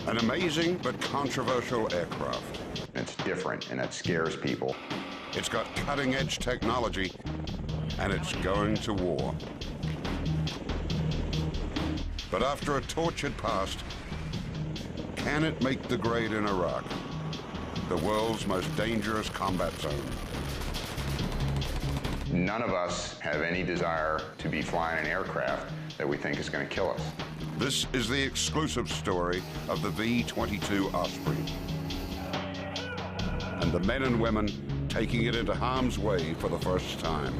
An amazing but controversial aircraft. It's different and it scares people. It's got cutting-edge technology and it's going to war. But after a tortured past, can it make the grade in Iraq, the world's most dangerous combat zone? None of us have any desire to be flying an aircraft that we think is going to kill us. This is the exclusive story of the V-22 Osprey and the men and women taking it into harm's way for the first time.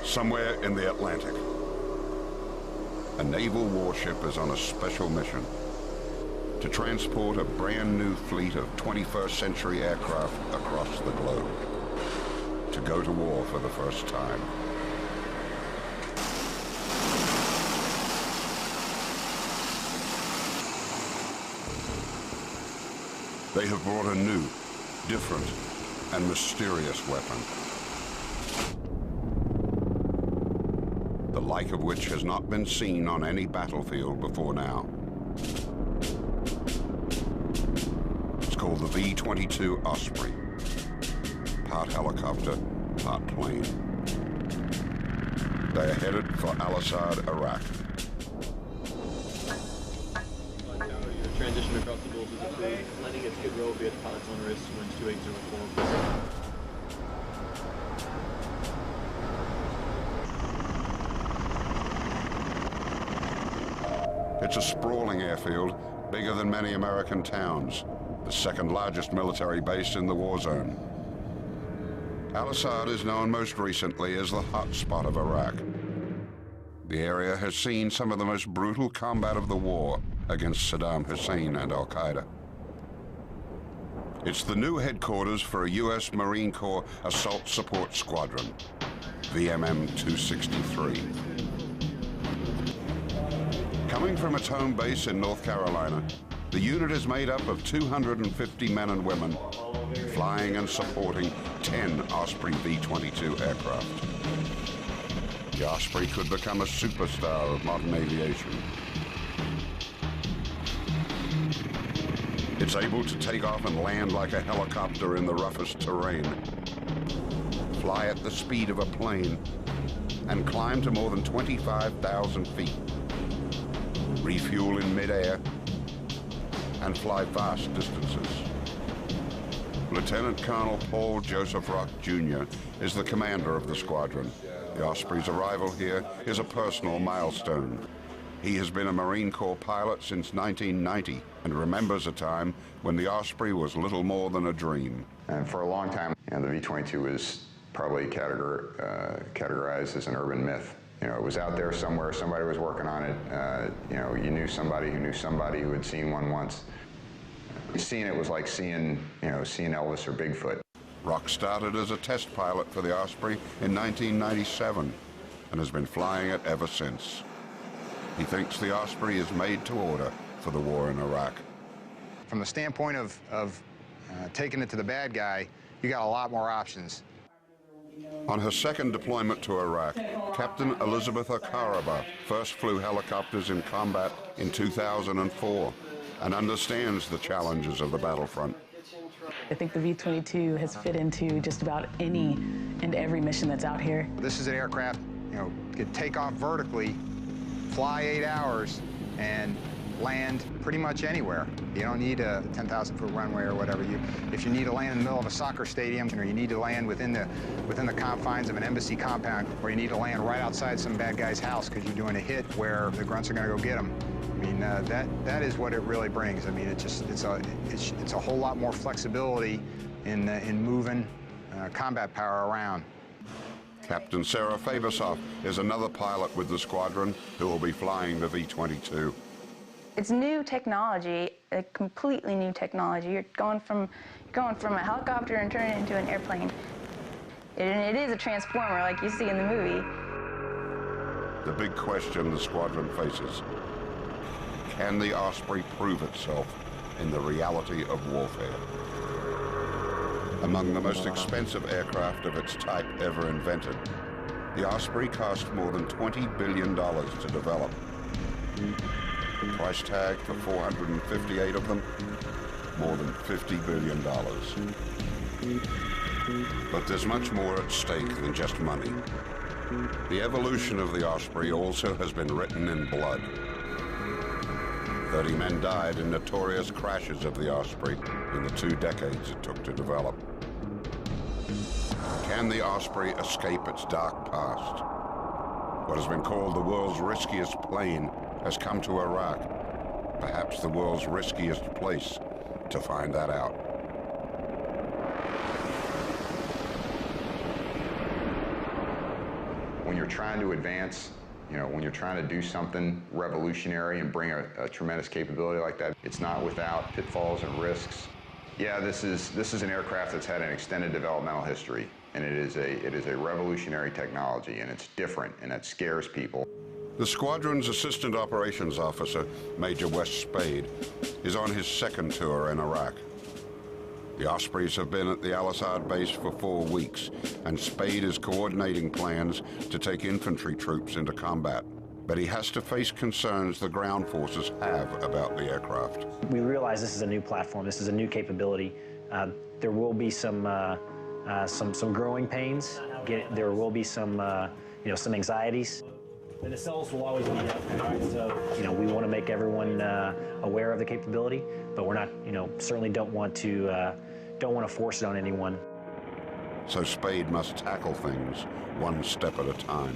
Somewhere in the Atlantic, a naval warship is on a special mission to transport a brand new fleet of 21st century aircraft across the globe, to go to war for the first time. They have brought a new, different, and mysterious weapon, the like of which has not been seen on any battlefield before now. It's called the V-22 Osprey, part helicopter, part plane. They are headed for Al-Assad, Iraq. Transition across the Gulf is approved. Landing at Skid Row via pilot's on wrist, winds 2804. It's a sprawling airfield, bigger than many American towns, the second largest military base in the war zone. Al-Assad is known most recently as the hot spot of Iraq. The area has seen some of the most brutal combat of the war against Saddam Hussein and Al-Qaeda. It's the new headquarters for a U.S. Marine Corps Assault Support Squadron, VMM 263. Coming from its home base in North Carolina, the unit is made up of 250 men and women, flying and supporting 10 Osprey V-22 aircraft. The Osprey could become a superstar of modern aviation. It's able to take off and land like a helicopter in the roughest terrain, fly at the speed of a plane, and climb to more than 25,000 feet, refuel in midair, and fly vast distances. Lieutenant Colonel Paul Joseph Rock Jr. is the commander of the squadron. The Osprey's arrival here is a personal milestone. He has been a Marine Corps pilot since 1990 and remembers a time when the Osprey was little more than a dream. And for a long time, the V-22 was probably categorized as an urban myth. It was out there somewhere, somebody was working on it. You knew somebody who had seen one once. Seeing it was like seeing Elvis or Bigfoot. Rock started as a test pilot for the Osprey in 1997 and has been flying it ever since. He thinks the Osprey is made to order for the war in Iraq. From the standpoint of taking it to the bad guy, you got a lot more options. On her second deployment to Iraq, Captain Elizabeth Akaraba first flew helicopters in combat in 2004 and understands the challenges of the battlefront. I think the V-22 has fit into just about any and every mission that's out here. This is an aircraft, could take off vertically, fly 8 hours, and land pretty much anywhere. You don't need a 10,000-foot runway or whatever. If you need to land in the middle of a soccer stadium, or you need to land within the confines of an embassy compound, or you need to land right outside some bad guy's house because you're doing a hit where the grunts are going to go get them. I mean, that is what it really brings. I mean, it's a whole lot more flexibility in moving combat power around. Captain Sarah Fabersoff is another pilot with the squadron who will be flying the V-22. It's new technology, a completely new technology. You're going from a helicopter and turning it into an airplane. And it is a transformer like you see in the movie. The big question the squadron faces: can the Osprey prove itself in the reality of warfare? Among the most expensive aircraft of its type ever invented, the Osprey cost more than $20 billion to develop. The price tag for 458 of them, more than $50 billion. But there's much more at stake than just money. The evolution of the Osprey also has been written in blood. 30 men died in notorious crashes of the Osprey in the 2 decades it took to develop. Can the Osprey escape its dark past? What has been called the world's riskiest plane has come to Iraq, perhaps the world's riskiest place to find that out. When you're trying to advance, when you're trying to do something revolutionary and bring a tremendous capability like that, it's not without pitfalls and risks. Yeah, this is an aircraft that's had an extended developmental history, and it is a revolutionary technology, and it's different, and it scares people. The squadron's assistant operations officer, Major Wes Spade, is on his 2nd tour in Iraq. The Ospreys have been at the Al-Assad base for 4 weeks, and Spade is coordinating plans to take infantry troops into combat. But he has to face concerns the ground forces have about the aircraft. We realize this is a new platform, this is a new capability. There will be some growing pains. There will be some anxieties. The nacelles will always be up, so we want to make everyone aware of the capability, but we're not, certainly don't want to force it on anyone. So Spade must tackle things one step at a time.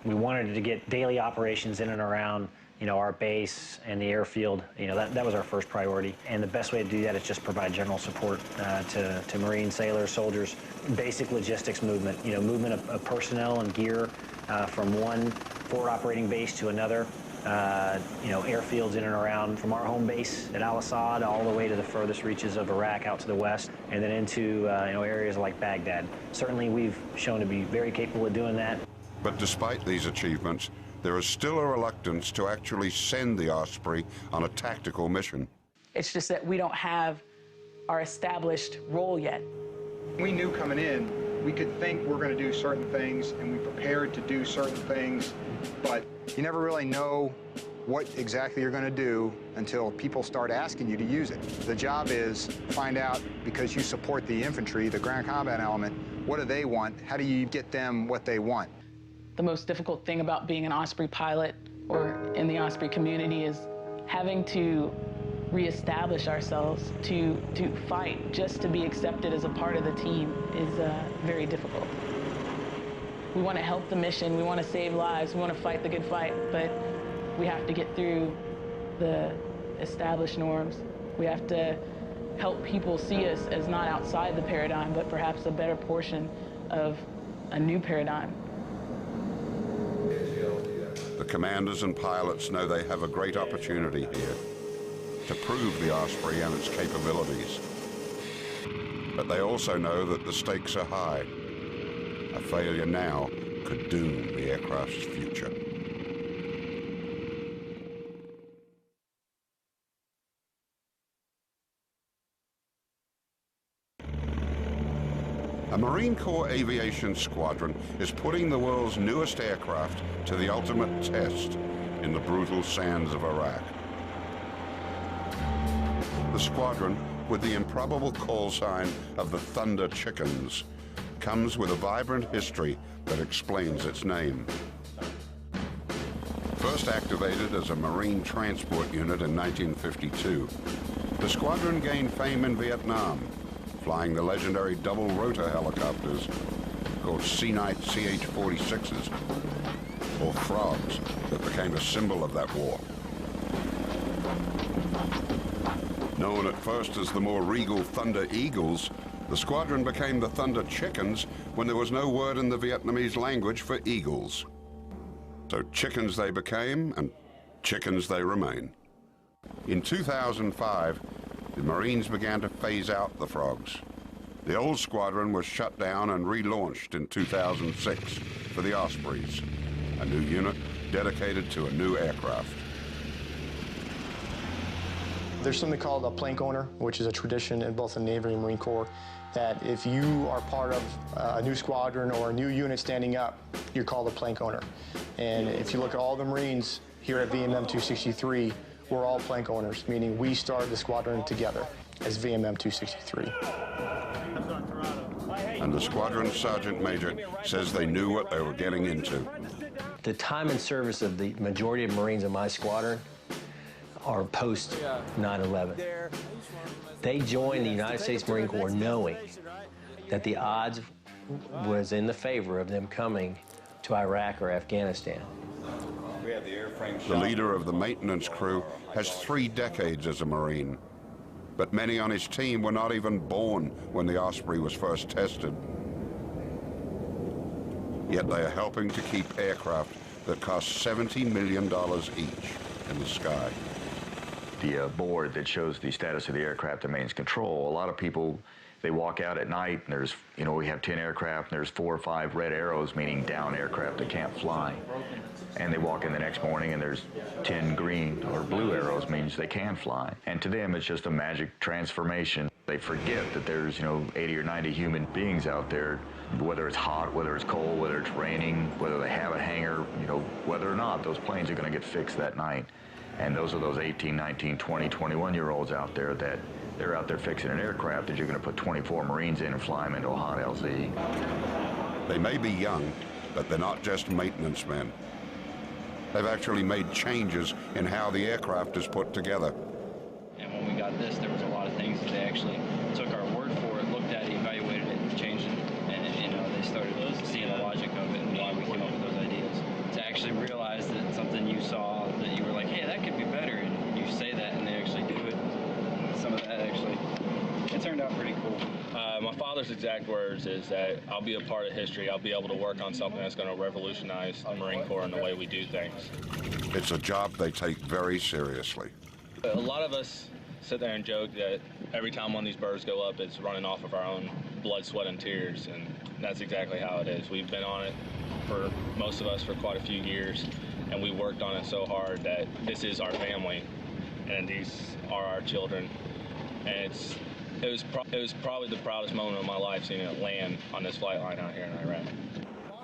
We wanted to get daily operations in and around, our base and the airfield. That was our first priority. And the best way to do that is just provide general support to Marine sailors, soldiers, basic logistics movement, movement of personnel and gear from one forward operating base to another. Airfields in and around from our home base at Al-Assad all the way to the furthest reaches of Iraq out to the west, and then into areas like Baghdad. Certainly we've shown to be very capable of doing that. But despite these achievements, there is still a reluctance to actually send the Osprey on a tactical mission. It's just that we don't have our established role yet. We knew coming in, we could think we're going to do certain things, and we prepared to do certain things, but you never really know what exactly you're going to do until people start asking you to use it. The job is find out, because you support the infantry, the ground combat element, what do they want? How do you get them what they want? The most difficult thing about being an Osprey pilot or in the Osprey community is having to reestablish ourselves, to fight just to be accepted as a part of the team is very difficult. We want to help the mission, we want to save lives, we want to fight the good fight, but we have to get through the established norms. We have to help people see us as not outside the paradigm, but perhaps a better portion of a new paradigm. The commanders and pilots know they have a great opportunity here to prove the Osprey and its capabilities. But they also know that the stakes are high. A failure now could doom the aircraft's future. A Marine Corps aviation squadron is putting the world's newest aircraft to the ultimate test in the brutal sands of Iraq. The squadron, with the improbable call sign of the Thunder Chickens, comes with a vibrant history that explains its name. First activated as a Marine transport unit in 1952, the squadron gained fame in Vietnam, flying the legendary double-rotor helicopters called Sea-Knight CH-46s, or frogs, that became a symbol of that war. Known at first as the more regal Thunder Eagles, the squadron became the Thunder Chickens when there was no word in the Vietnamese language for eagles. So chickens they became, and chickens they remain. In 2005, the Marines began to phase out the frogs. The old squadron was shut down and relaunched in 2006 for the Ospreys, a new unit dedicated to a new aircraft. There's something called a plank owner, which is a tradition in both the Navy and Marine Corps, that if you are part of a new squadron or a new unit standing up, you're called a plank owner. And if you look at all the Marines here at VMM 263, we're all plank owners, meaning we started the squadron together as VMM 263. And the squadron sergeant major says they knew what they were getting into. The time and service of the majority of Marines in my squadron are post 9/11. They joined the United States Marine Corps knowing that the odds was in the favor of them coming to Iraq or Afghanistan. The leader of the maintenance crew has 3 decades as a Marine, but many on his team were not even born when the Osprey was first tested. Yet they are helping to keep aircraft that cost $70 million each in the sky. The board that shows the status of the aircraft and maintenance control, a lot of people, they walk out at night and there's, we have 10 aircraft and there's 4 or 5 red arrows, meaning down aircraft that can't fly. And they walk in the next morning and there's 10 green or blue arrows, means they can fly. And to them, it's just a magic transformation. They forget that there's, 80 or 90 human beings out there, whether it's hot, whether it's cold, whether it's raining, whether they have a hangar, whether or not, those planes are going to get fixed that night. And those are those 18, 19, 20, 21-year-olds out there that they're out there fixing an aircraft that you're going to put 24 Marines in and fly them into a hot LZ. They may be young, but they're not just maintenance men. They've actually made changes in how the aircraft is put together. And when we got this, there was a lot of things that they actually took our word for it, looked at it, evaluated it, and changed it. And they started seeing the logic of it and why we came up with those ideas. To actually realize that something you saw that you were like, hey, that could be better, and you say that and they actually do it. Some of that actually, it turned out pretty cool. My father's exact words is that I'll be a part of history. I'll be able to work on something that's going to revolutionize the Marine Corps and the way we do things. It's a job they take very seriously. A lot of us sit there and joke that every time one of these birds go up, it's running off of our own blood, sweat, and tears, and that's exactly how it is. We've been on it, for most of us, for quite a few years, and we worked on it so hard that this is our family, and these are our children, and it was probably the proudest moment of my life, seeing it land on this flight line out here in Iraq.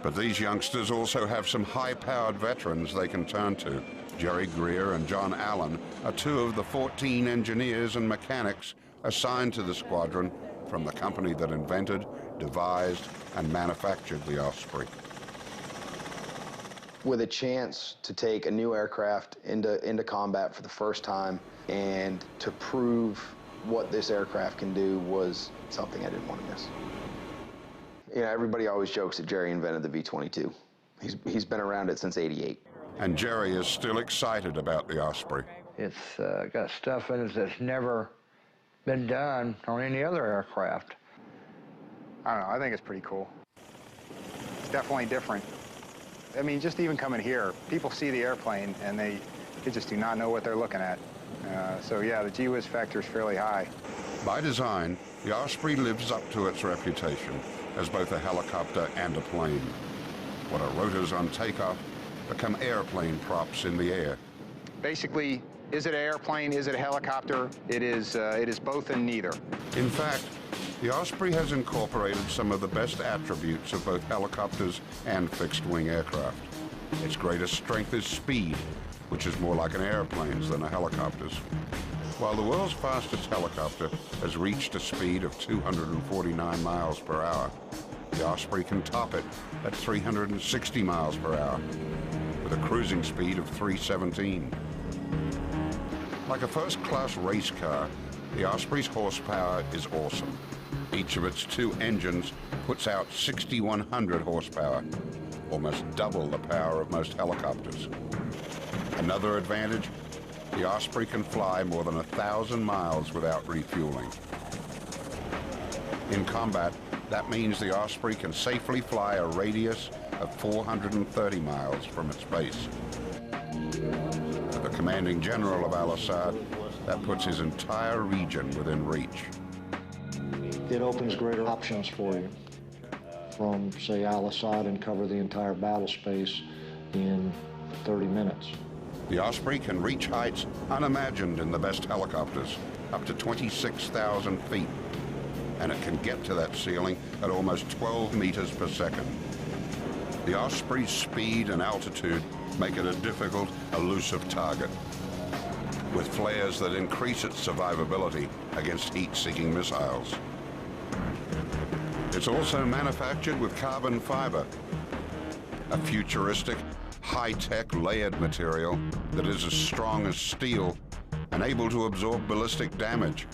But these youngsters also have some high-powered veterans they can turn to. Jerry Greer and John Allen are 2 of the 14 engineers and mechanics assigned to the squadron from the company that invented, devised, and manufactured the Osprey. With a chance to take a new aircraft into combat for the first time and to prove what this aircraft can do was something I didn't want to miss. Everybody always jokes that Jerry invented the V-22. He's been around it since '88. And Jerry is still excited about the Osprey. It's got stuff in it that's never been done on any other aircraft. I don't know, I think it's pretty cool. It's definitely different. I mean, just even coming here, people see the airplane and they just do not know what they're looking at. So yeah, the gee-whiz factor is fairly high. By design, the Osprey lives up to its reputation as both a helicopter and a plane. What are rotors on takeoff become airplane props in the air. Basically, is it an airplane, is it a helicopter? It is both and neither. In fact, the Osprey has incorporated some of the best attributes of both helicopters and fixed-wing aircraft. Its greatest strength is speed, which is more like an airplane's than a helicopter's. While the world's fastest helicopter has reached a speed of 249 miles per hour, the Osprey can top it at 360 miles per hour, with a cruising speed of 317. Like a first-class race car, the Osprey's horsepower is awesome. Each of its 2 engines puts out 6,100 horsepower, almost double the power of most helicopters. Another advantage, the Osprey can fly more than 1,000 miles without refueling. In combat, that means the Osprey can safely fly a radius of 430 miles from its base. For the commanding general of Al-Assad, that puts his entire region within reach. It opens greater options for you from, say, Al-Assad and cover the entire battle space in 30 minutes. The Osprey can reach heights unimagined in the best helicopters, up to 26,000 feet, and it can get to that ceiling at almost 12 meters per second. The Osprey's speed and altitude make it a difficult, elusive target, with flares that increase its survivability against heat-seeking missiles. It's also manufactured with carbon fiber, a futuristic, high-tech layered material that is as strong as steel and able to absorb ballistic damage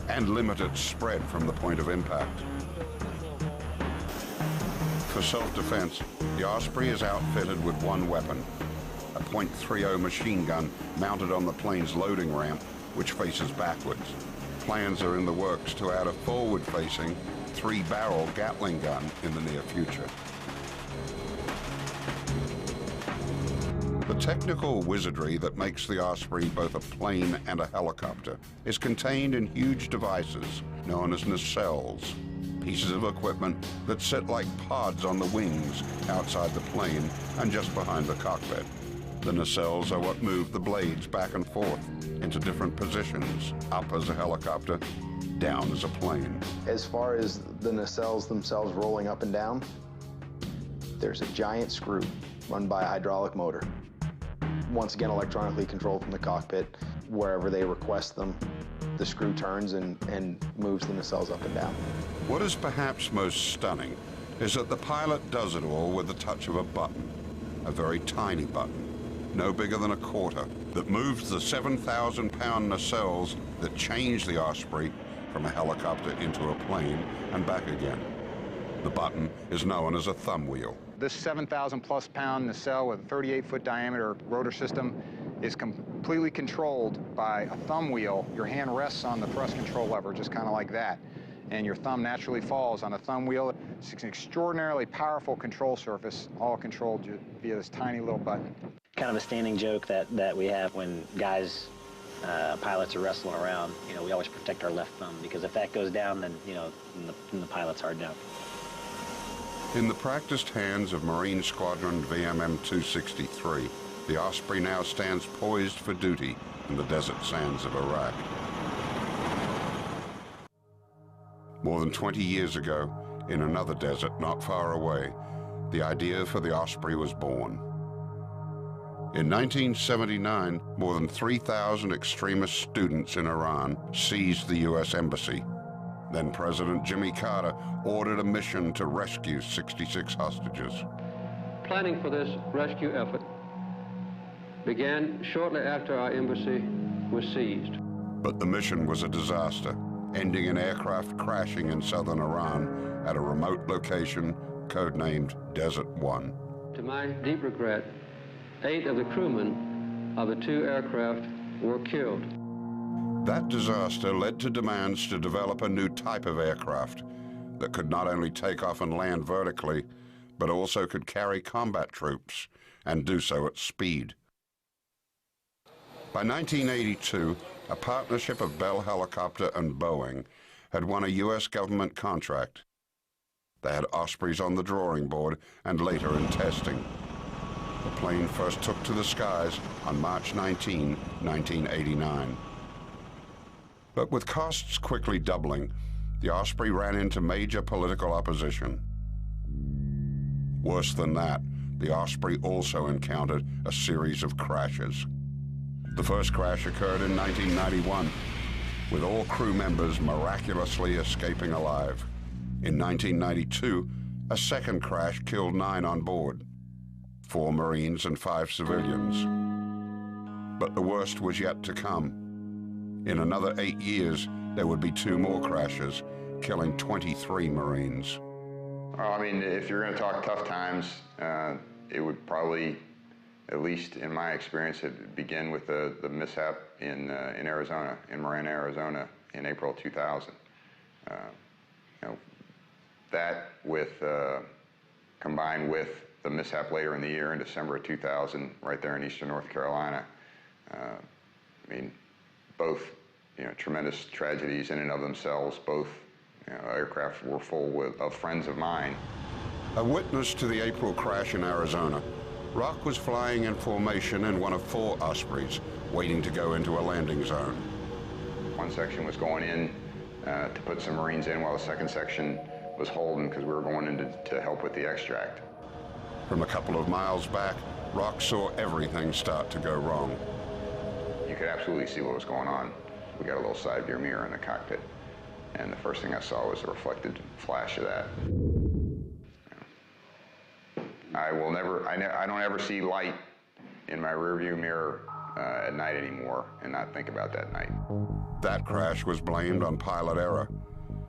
and limit its spread from the point of impact. For self-defense, the Osprey is outfitted with one weapon, a .30 machine gun mounted on the plane's loading ramp, which faces backwards. Plans are in the works to add a forward-facing, 3-barrel Gatling gun in the near future. The technical wizardry that makes the Osprey both a plane and a helicopter is contained in huge devices known as nacelles, pieces of equipment that sit like pods on the wings outside the plane and just behind the cockpit. The nacelles are what move the blades back and forth into different positions, up as a helicopter, down as a plane. As far as the nacelles themselves rolling up and down, there's a giant screw run by a hydraulic motor. Once again, electronically controlled from the cockpit. Wherever they request them, the screw turns and moves the nacelles up and down. What is perhaps most stunning is that the pilot does it all with the touch of a button, a very tiny button, no bigger than a quarter, that moves the 7,000-pound nacelles that change the Osprey from a helicopter into a plane and back again. The button is known as a thumb wheel. This 7,000-plus pound nacelle with a 38-foot diameter rotor system is completely controlled by a thumb wheel. Your hand rests on the thrust control lever, just kind of like that, and your thumb naturally falls on a thumb wheel. It's an extraordinarily powerful control surface, all controlled via this tiny little button. Kind of a standing joke that we have when guys, pilots are wrestling around. You know, we always protect our left thumb, because if that goes down, then, you know, then the pilot's hard down. In the practiced hands of Marine Squadron VMM 263, the Osprey now stands poised for duty in the desert sands of Iraq. More than 20 years ago, in another desert not far away, the idea for the Osprey was born. In 1979, more than 3,000 extremist students in Iran seized the U.S. Embassy. Then President Jimmy Carter ordered a mission to rescue 66 hostages. Planning for this rescue effort began shortly after our embassy was seized. But the mission was a disaster, ending in aircraft crashing in southern Iran at a remote location codenamed Desert One. To my deep regret, 8 of the crewmen of the 2 aircraft were killed. That disaster led to demands to develop a new type of aircraft that could not only take off and land vertically, but also could carry combat troops and do so at speed. By 1982, a partnership of Bell Helicopter and Boeing had won a U.S. government contract. They had Ospreys on the drawing board and later in testing. The plane first took to the skies on March 19, 1989. But with costs quickly doubling, the Osprey ran into major political opposition. Worse than that, the Osprey also encountered a series of crashes. The first crash occurred in 1991, with all crew members miraculously escaping alive. In 1992, a second crash killed 9 on board, 4 Marines and 5 civilians. But the worst was yet to come. In another 8 years, there would be 2 more crashes, killing 23 Marines. Well, I mean, if you're going to talk tough times, it would probably, at least in my experience, it begin with the mishap in Arizona, in Marana, Arizona, in April 2000. You know, that combined with the mishap later in the year in December of 2000, right there in eastern North Carolina. I mean, both, you know, tremendous tragedies in and of themselves. Both, you know, aircraft were full of friends of mine. A witness to the April crash in Arizona Rock was flying in formation in one of 4 Ospreys, waiting to go into a landing zone. One section was going in to put some Marines in, while the second section was holding because we were going in to help with the extract. From a couple of miles back, Rock saw everything start to go wrong. You could absolutely see what was going on. We got a little side view mirror in the cockpit, and the first thing I saw was a reflected flash of that. I don't ever see light in my rearview mirror at night anymore and not think about that night. That crash was blamed on pilot error,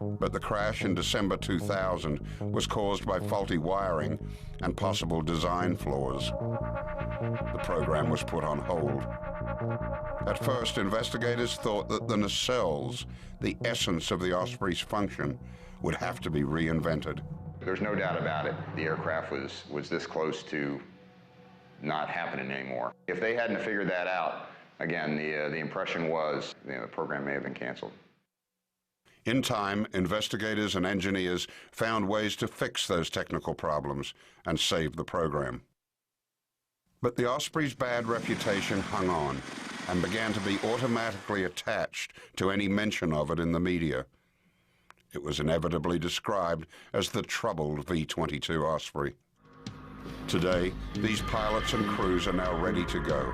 but the crash in December 2000 was caused by faulty wiring and possible design flaws. The program was put on hold. At first, investigators thought that the nacelles, the essence of the Osprey's function, would have to be reinvented. There's no doubt about it. The aircraft was this close to not happening anymore. If they hadn't figured that out, again, the impression was the program may have been canceled. In time, investigators and engineers found ways to fix those technical problems and save the program. But the Osprey's bad reputation hung on and began to be automatically attached to any mention of it in the media. It was inevitably described as the troubled V-22 Osprey. Today, these pilots and crews are now ready to go.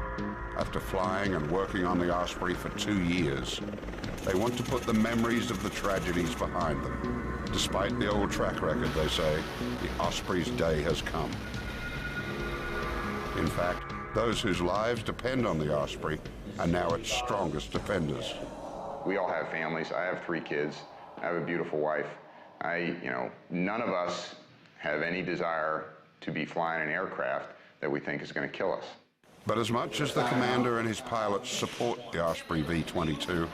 After flying and working on the Osprey for 2 years, they want to put the memories of the tragedies behind them. Despite the old track record, they say, the Osprey's day has come. In fact, those whose lives depend on the Osprey are now its strongest defenders. We all have families. I have 3 kids. I have a beautiful wife. None of us have any desire to be flying an aircraft that we think is going to kill us. But as much as the commander and his pilots support the Osprey V-22,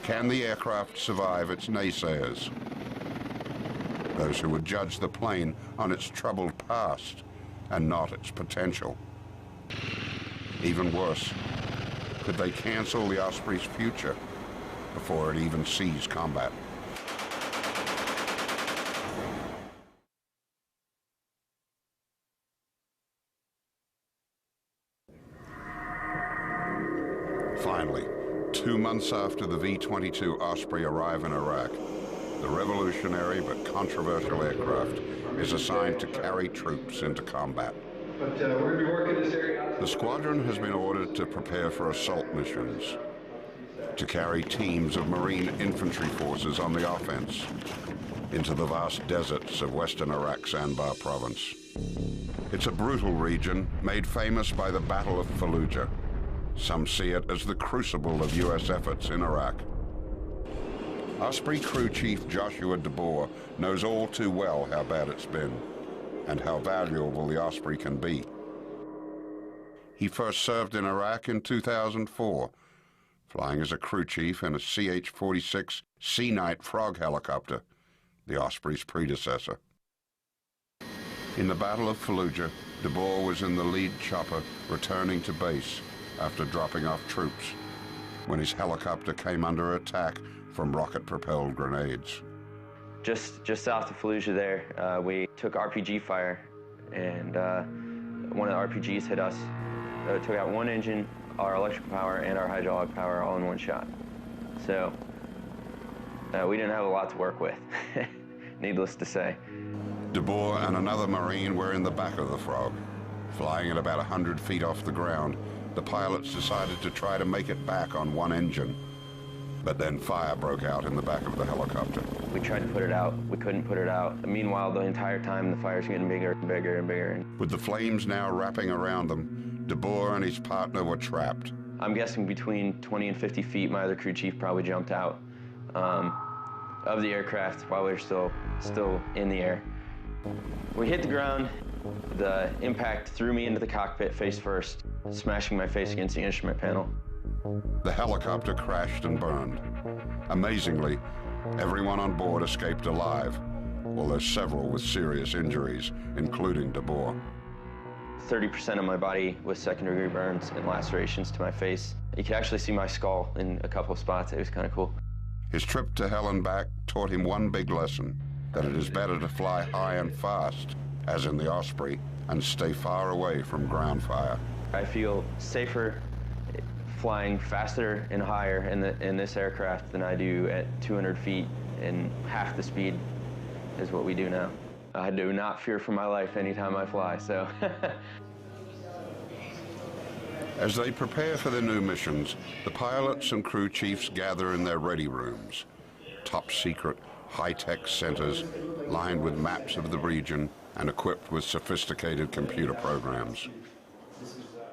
can the aircraft survive its naysayers? Those who would judge the plane on its troubled past and not its potential. Even worse, could they cancel the Osprey's future before it even sees combat? Finally, 2 months after the V-22 Osprey arrive in Iraq, the revolutionary but controversial aircraft is assigned to carry troops into combat. But we're going to be working this area. The squadron has been ordered to prepare for assault missions, to carry teams of Marine infantry forces on the offense into the vast deserts of western Iraq's Anbar province. It's a brutal region made famous by the Battle of Fallujah. Some see it as the crucible of U.S. efforts in Iraq. Osprey Crew Chief Joshua DeBoer knows all too well how bad it's been and how valuable the Osprey can be. He first served in Iraq in 2004, flying as a crew chief in a CH-46 Sea Knight Frog helicopter, the Osprey's predecessor. In the Battle of Fallujah, DeBoer was in the lead chopper returning to base after dropping off troops when his helicopter came under attack from rocket-propelled grenades. Just south of Fallujah there, we took RPG fire, and one of the RPGs hit us. It took out one engine, our electrical power, and our hydraulic power all in one shot. So we didn't have a lot to work with, needless to say. DeBoer and another Marine were in the back of the Frog. Flying at about 100 feet off the ground, the pilots decided to try to make it back on one engine. But then fire broke out in the back of the helicopter. We tried to put it out. We couldn't put it out. Meanwhile, the entire time, the fire's getting bigger and bigger and bigger. With the flames now wrapping around them, DeBoer and his partner were trapped. I'm guessing between 20 and 50 feet, my other crew chief probably jumped out of the aircraft while we were still in the air. We hit the ground. The impact threw me into the cockpit face first, smashing my face against the instrument panel. The helicopter crashed and burned. Amazingly, everyone on board escaped alive, although several with serious injuries, including DeBoer. 30% of my body was second-degree burns and lacerations to my face. You could actually see my skull in a couple of spots. It was kind of cool. His trip to hell and back taught him one big lesson, that it is better to fly high and fast, as in the Osprey, and stay far away from ground fire. I feel safer flying faster and higher in this aircraft than I do at 200 feet and half the speed is what we do now. I do not fear for my life anytime I fly, so. As they prepare for their new missions, the pilots and crew chiefs gather in their ready rooms, top-secret, high-tech centers lined with maps of the region and equipped with sophisticated computer programs.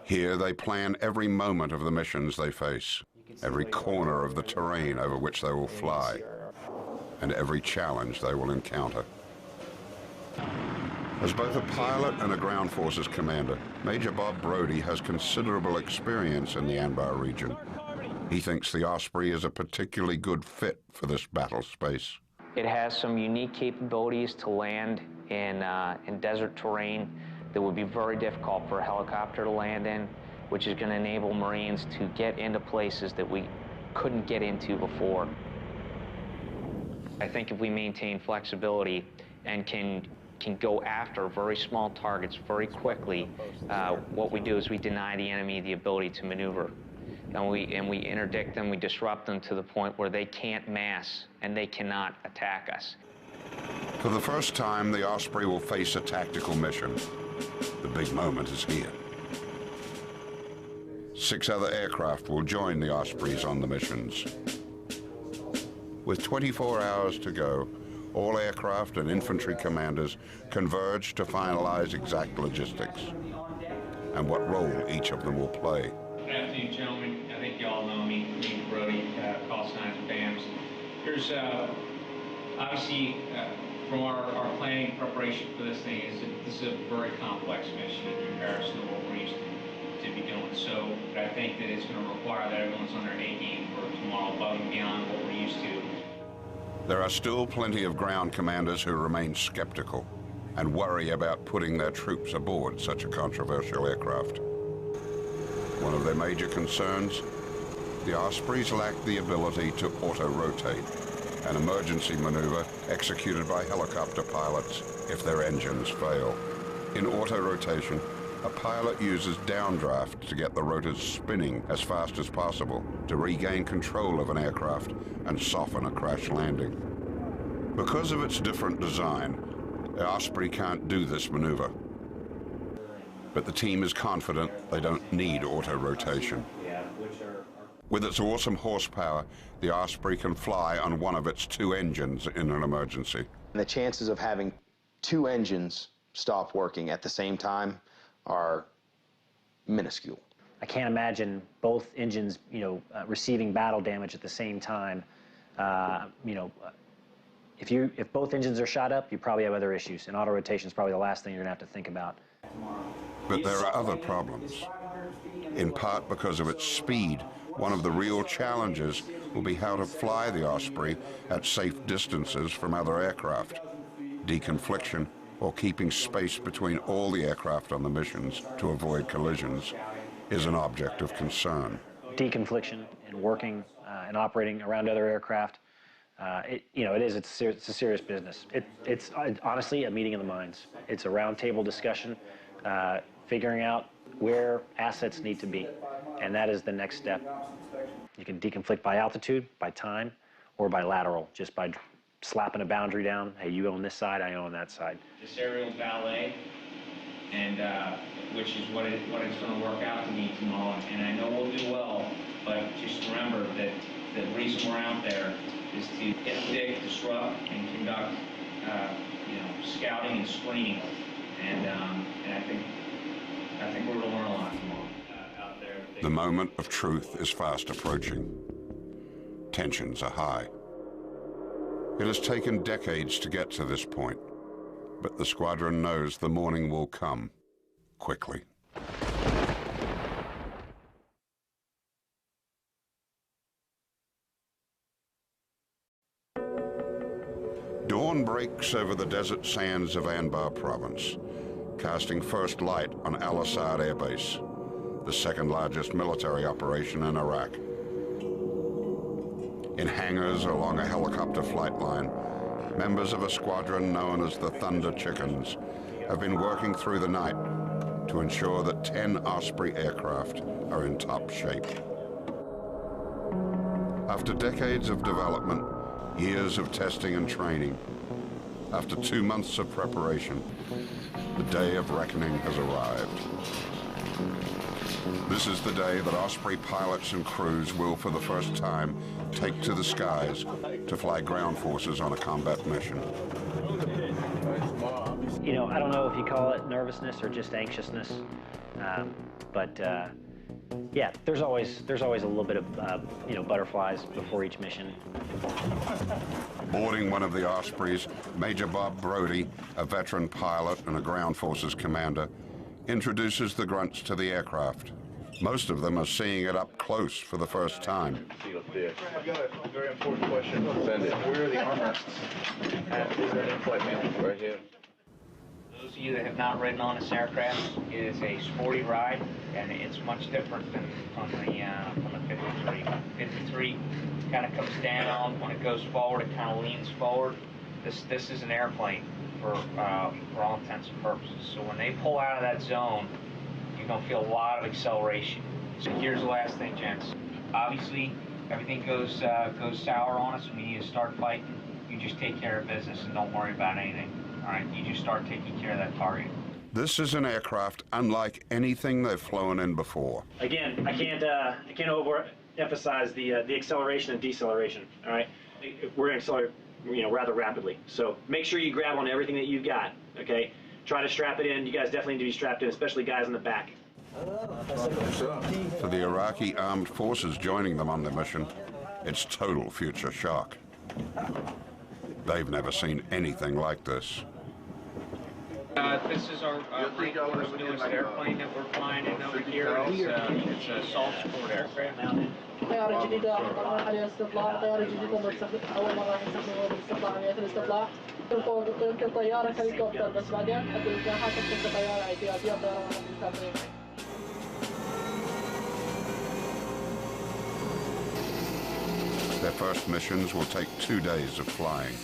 Here they plan every moment of the missions they face, every corner of the terrain over which they will fly, and every challenge they will encounter. As both a pilot and a ground forces commander, Major Bob Brody has considerable experience in the Anbar region. He thinks the Osprey is a particularly good fit for this battle space. It has some unique capabilities to land in desert terrain that would be very difficult for a helicopter to land in, which is going to enable Marines to get into places that we couldn't get into before. I think if we maintain flexibility and can go after very small targets very quickly, what we do is we deny the enemy the ability to maneuver. And we interdict them, we disrupt them to the point where they can't mass and they cannot attack us. For the first time, the Osprey will face a tactical mission. The big moment is here. 6 other aircraft will join the Ospreys on the missions. With 24 hours to go, all aircraft and infantry commanders converge to finalize exact logistics and what role each of them will play. Good afternoon, gentlemen. I think you all know me, Major Brody, call signs BAMS. Here's obviously from our planning preparation for this thing this is a very complex mission in comparison to what we're used to be doing. So I think that it's going to require that everyone's on their A game for tomorrow, above and beyond what we're used to. There are still plenty of ground commanders who remain skeptical and worry about putting their troops aboard such a controversial aircraft. One of their major concerns, the Ospreys lack the ability to auto-rotate, an emergency maneuver executed by helicopter pilots if their engines fail. In auto-rotation, a pilot uses downdraft to get the rotors spinning as fast as possible to regain control of an aircraft and soften a crash landing. Because of its different design, the Osprey can't do this maneuver. But the team is confident they don't need auto-rotation. With its awesome horsepower, the Osprey can fly on one of its 2 engines in an emergency. And the chances of having 2 engines stop working at the same time are minuscule. I can't imagine both engines, receiving battle damage at the same time. If both engines are shot up, you probably have other issues, and auto-rotation is probably the last thing you're going to have to think about. But there are other problems. In part because of its speed, one of the real challenges will be how to fly the Osprey at safe distances from other aircraft. Deconfliction, or keeping space between all the aircraft on the missions to avoid collisions, is an object of concern. Deconfliction and working and operating around other aircraft, it's a serious business. It's honestly a meeting of the minds. It's a roundtable discussion, figuring out where assets need to be, and that is the next step. You can deconflict by altitude, by time, or by lateral, just by slapping a boundary down. Hey, you own this side, I own that side. This aerial ballet, and which is what it's going to work out to be tomorrow. And I know we'll do well, but just remember that the reason we're out there is to interdict, disrupt, and conduct, scouting and screening. And I think we're going to learn a lot tomorrow out there. The moment of truth is fast approaching. Tensions are high. It has taken decades to get to this point, but the squadron knows the morning will come quickly. Dawn breaks over the desert sands of Anbar province, casting first light on Al Assad Air Base, the second largest military operation in Iraq. In hangars along a helicopter flight line, members of a squadron known as the Thunder Chickens have been working through the night to ensure that 10 Osprey aircraft are in top shape. After decades of development, years of testing and training, after 2 months of preparation, the day of reckoning has arrived. This is the day that Osprey pilots and crews will, for the first time, take to the skies to fly ground forces on a combat mission. You know, I don't know if you call it nervousness or just anxiousness, but yeah, there's always a little bit of you know, butterflies before each mission. Boarding one of the Ospreys, Major Bob Brody, a veteran pilot and a ground forces commander, introduces the grunts to the aircraft. Most of them are seeing it up close for the first time. I've got a very important question. Send it. Where are the armrests? Is there an in-flight manual? Right here. Those of you that have not ridden on this aircraft, it is a sporty ride, and it's much different than from the 53. 53 kind of comes down. When it goes forward, it kind of leans forward. This is an airplane for all intents and purposes. So when they pull out of that zone, you're going to feel a lot of acceleration. So here's the last thing, gents. Obviously, everything goes sour on us when we need to start fighting. You just take care of business and don't worry about anything. All right, you just start taking care of that target. This is an aircraft unlike anything they've flown in before. Again, I can't overemphasize the acceleration and deceleration. All right, we're going to accelerate, you know, rather rapidly. So make sure you grab on everything that you've got. Okay, try to strap it in. You guys definitely need to be strapped in, especially guys in the back. For the Iraqi armed forces joining them on the mission, it's total future shock. They've never seen anything like this. This is our Marine Corps' newest airplane that we're flying in over here. It's a salt sport aircraft. طيارة جديدة طبعا عليها استطلاع طيارة جديدة أول مرة يستخدموها بالاستطلاع عملية الاستطلاع يمكن طيارة هليكوبتر بس بعدين حتى الجناحات تكون طيارة اعتيادية طيارة هليكوبتر. Their first missions will take 2 days of flying.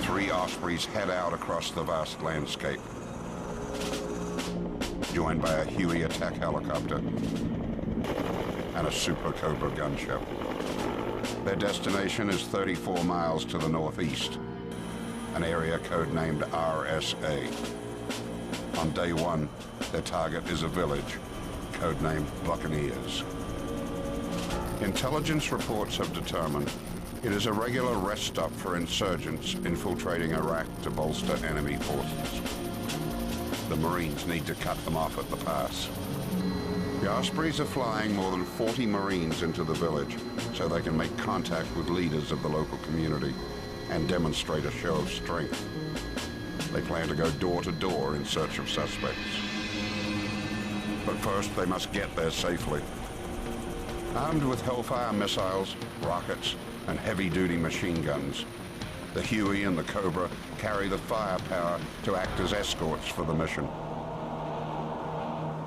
Three Ospreys head out across the vast landscape, joined by a Huey attack helicopter and a Super Cobra gunship. Their destination is 34 miles to the northeast, an area codenamed RSA. On day one, their target is a village, codenamed Buccaneers. Intelligence reports have determined it is a regular rest stop for insurgents infiltrating Iraq to bolster enemy forces. The Marines need to cut them off at the pass. The Ospreys are flying more than 40 Marines into the village so they can make contact with leaders of the local community and demonstrate a show of strength. They plan to go door to door in search of suspects. But first, they must get there safely. Armed with Hellfire missiles, rockets, and heavy-duty machine guns, the Huey and the Cobra carry the firepower to act as escorts for the mission.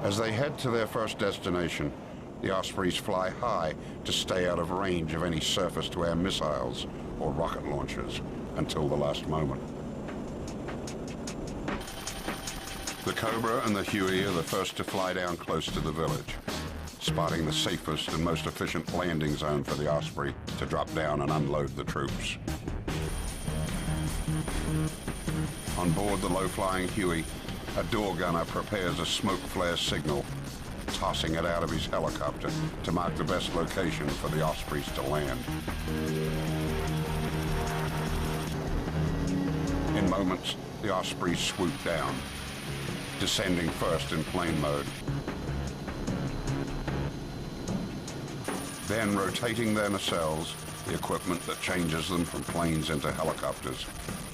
As they head to their first destination, the Ospreys fly high to stay out of range of any surface-to-air missiles or rocket launchers until the last moment. The Cobra and the Huey are the first to fly down close to the village, spotting the safest and most efficient landing zone for the Osprey to drop down and unload the troops. On board the low-flying Huey, a door gunner prepares a smoke flare signal, tossing it out of his helicopter to mark the best location for the Ospreys to land. In moments, the Ospreys swoop down, descending first in plane mode. Then rotating their nacelles, the equipment that changes them from planes into helicopters,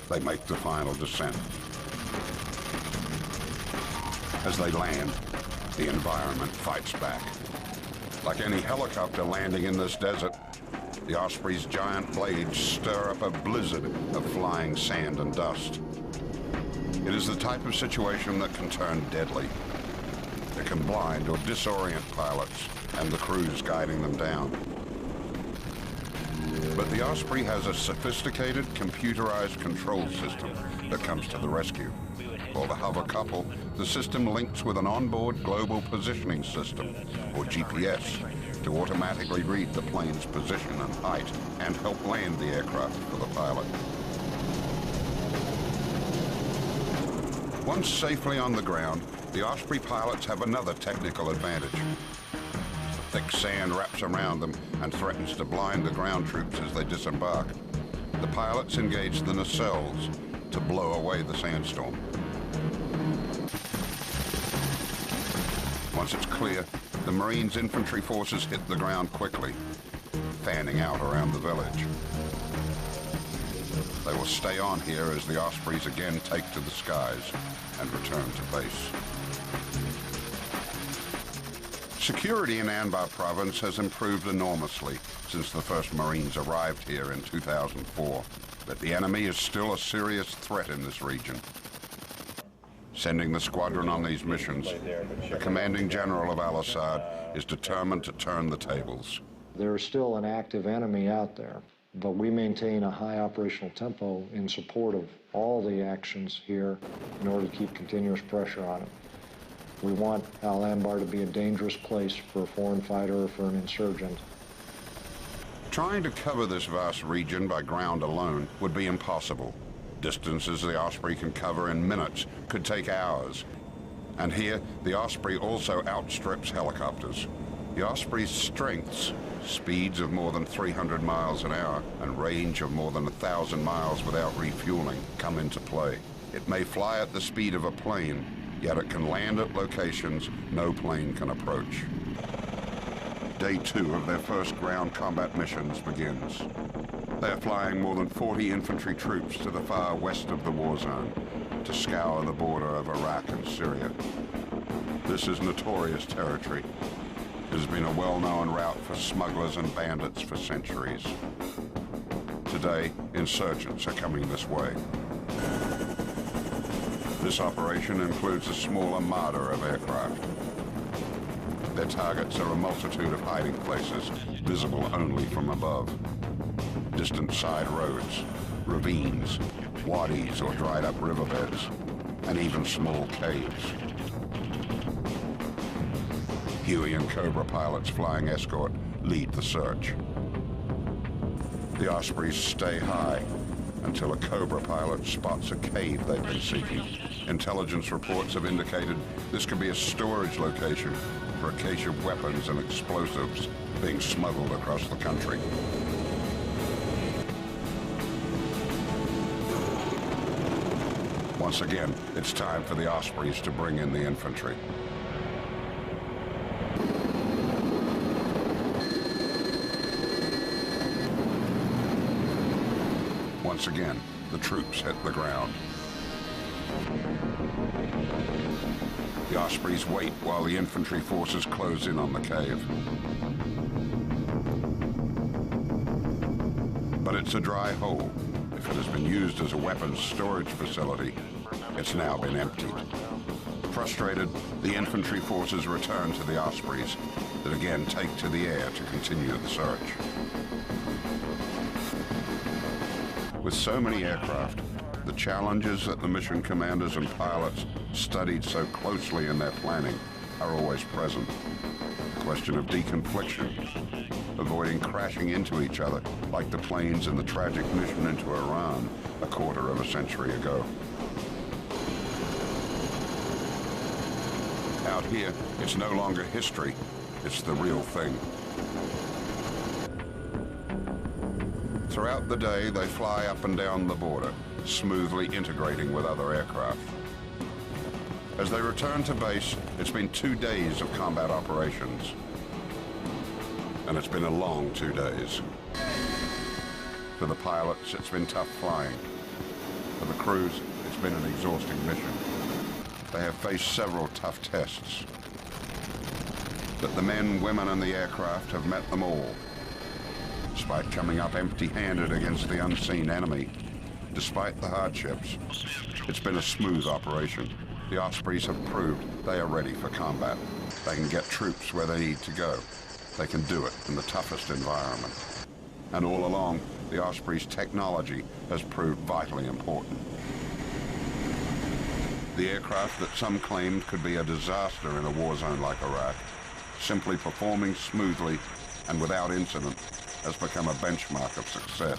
they make the final descent. As they land, the environment fights back. Like any helicopter landing in this desert, The Osprey's giant blades stir up a blizzard of flying sand and dust. It is the type of situation that can turn deadly. It can blind or disorient pilots and the crews guiding them down. But the Osprey has a sophisticated computerized control system that comes to the rescue. For the hover couple, the system links with an onboard global positioning system, or GPS, to automatically read the plane's position and height and help land the aircraft for the pilot. Once safely on the ground, the Osprey pilots have another technical advantage. Thick sand wraps around them and threatens to blind the ground troops as they disembark. The pilots engage the nacelles to blow away the sandstorm. Once it's clear, the Marines' infantry forces hit the ground quickly, fanning out around the village. They will stay on here as the Ospreys again take to the skies and return to base. Security in Anbar province has improved enormously since the first Marines arrived here in 2004, but the enemy is still a serious threat in this region. Sending the squadron on these missions, the commanding general of Al-Assad is determined to turn the tables. There's still an active enemy out there, but we maintain a high operational tempo in support of all the actions here in order to keep continuous pressure on it. We want Al-Anbar to be a dangerous place for a foreign fighter or for an insurgent. Trying to cover this vast region by ground alone would be impossible. Distances the Osprey can cover in minutes could take hours. And here, the Osprey also outstrips helicopters. The Osprey's strengths, speeds of more than 300 miles an hour and range of more than 1,000 miles without refueling, come into play. It may fly at the speed of a plane, yet it can land at locations no plane can approach. Day 2 of their first ground combat missions begins. They are flying more than 40 infantry troops to the far west of the war zone to scour the border of Iraq and Syria. This is notorious territory. It has been a well-known route for smugglers and bandits for centuries. Today, insurgents are coming this way. This operation includes a small armada of aircraft. Their targets are a multitude of hiding places, visible only from above. Distant side roads, ravines, wadis or dried up riverbeds, and even small caves. Huey and Cobra pilots flying escort lead the search. The Ospreys stay high until a Cobra pilot spots a cave they've been seeking. Intelligence reports have indicated this could be a storage location for a cache of weapons and explosives being smuggled across the country. Once again, it's time for the Ospreys to bring in the infantry. Once again, the troops hit the ground. The Ospreys wait while the infantry forces close in on the cave. But it's a dry hole. If it has been used as a weapons storage facility, it's now been emptied. Frustrated, the infantry forces return to the Ospreys that again take to the air to continue the search. With so many aircraft, the challenges that the mission commanders and pilots studied so closely in their planning are always present. The question of deconfliction, avoiding crashing into each other like the planes in the tragic mission into Iran a quarter of a century ago. Out here, it's no longer history, it's the real thing. Throughout the day, they fly up and down the border, smoothly integrating with other aircraft. As they return to base, it's been 2 days of combat operations. And it's been a long 2 days. For the pilots, it's been tough flying. For the crews, it's been an exhausting mission. They have faced several tough tests. But the men, women, and the aircraft have met them all. Despite coming up empty-handed against the unseen enemy, despite the hardships, it's been a smooth operation. The Ospreys have proved they are ready for combat. They can get troops where they need to go. They can do it in the toughest environment. And all along, the Osprey's technology has proved vitally important. The aircraft that some claimed could be a disaster in a war zone like Iraq, simply performing smoothly and without incident, has become a benchmark of success.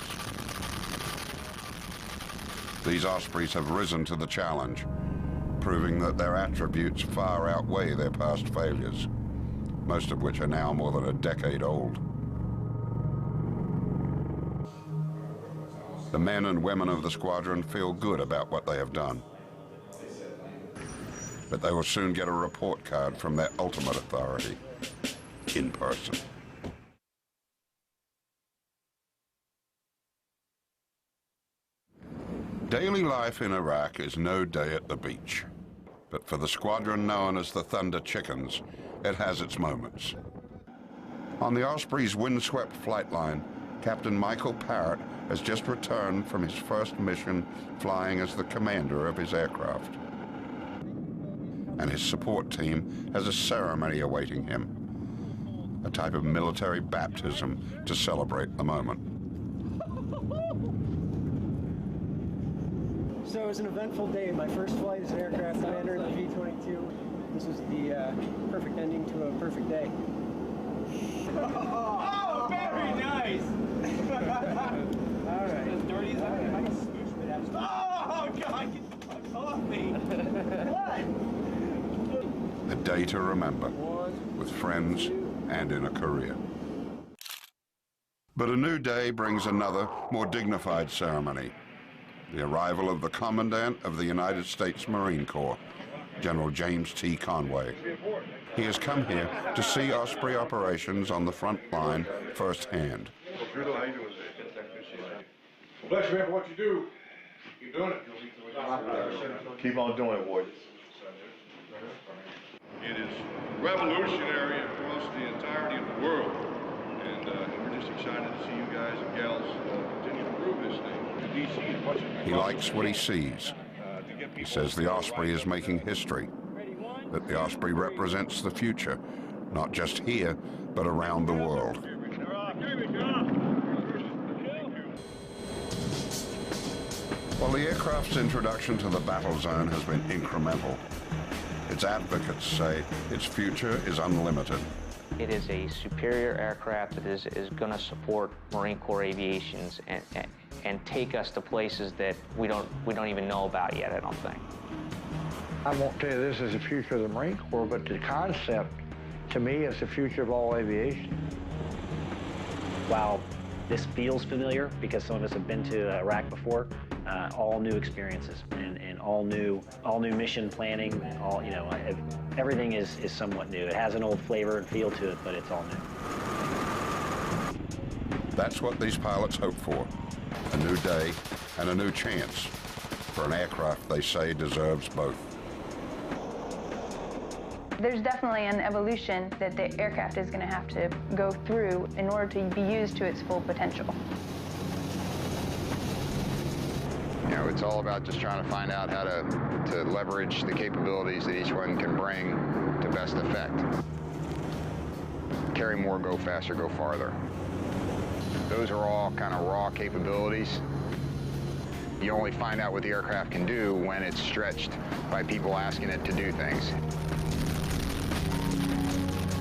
These Ospreys have risen to the challenge, proving that their attributes far outweigh their past failures, most of which are now more than a decade old. The men and women of the squadron feel good about what they have done. But they will soon get a report card from their ultimate authority, in person. Daily life in Iraq is no day at the beach. But for the squadron known as the Thunder Chickens, it has its moments. On the Osprey's windswept flight line, Captain Michael Parrott has just returned from his first mission flying as the commander of his aircraft. And his support team has a ceremony awaiting him, a type of military baptism to celebrate the moment. So it was an eventful day. My first flight as an aircraft commander in the V-22. This was the perfect ending to a perfect day. Oh, very nice! All right. As dirty as I can. I can smooch it out. Oh, God, get the fuck off me! What? A day to remember, with friends and in a career. But a new day brings another, more dignified ceremony. The arrival of the Commandant of the United States Marine Corps, General James T. Conway. He has come here to see Osprey operations on the front line firsthand. Bless you, man, for what you do. Keep doing it. Keep on doing it, boys. It is revolutionary across the entirety of the world. And we're just excited to see you guys and gals continue to prove this thing. He likes what he sees. He says the Osprey is making history, that the Osprey represents the future, not just here, but around the world. While the aircraft's introduction to the battle zone has been incremental, its advocates say its future is unlimited. It is a superior aircraft that is going to support Marine Corps aviations and take us to places that we don't even know about yet, I don't think. I won't tell you this is the future of the Marine Corps, but the concept, to me, is the future of all aviation. While this feels familiar because some of us have been to Iraq before, all new experiences and all new mission planning. Everything is somewhat new. It has an old flavor and feel to it, but it's all new. That's what these pilots hope for. A new day and a new chance for an aircraft they say deserves both. There's definitely an evolution that the aircraft is going to have to go through in order to be used to its full potential. You know, it's all about just trying to find out how to leverage the capabilities that each one can bring to best effect. Carry more, go faster, go farther. Those are all kind of raw capabilities. You only find out what the aircraft can do when it's stretched by people asking it to do things.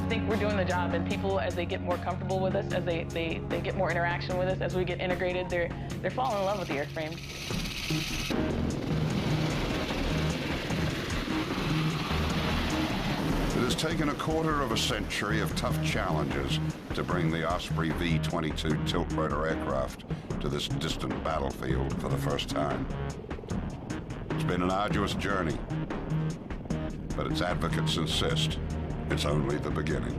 I think we're doing the job, and people, as they get more comfortable with us, as they get more interaction with us, as we get integrated, they're falling in love with the airframe. It has taken a quarter of a century of tough challenges to bring the Osprey V-22 tilt-rotor aircraft to this distant battlefield for the first time. It's been an arduous journey, but its advocates insist it's only the beginning.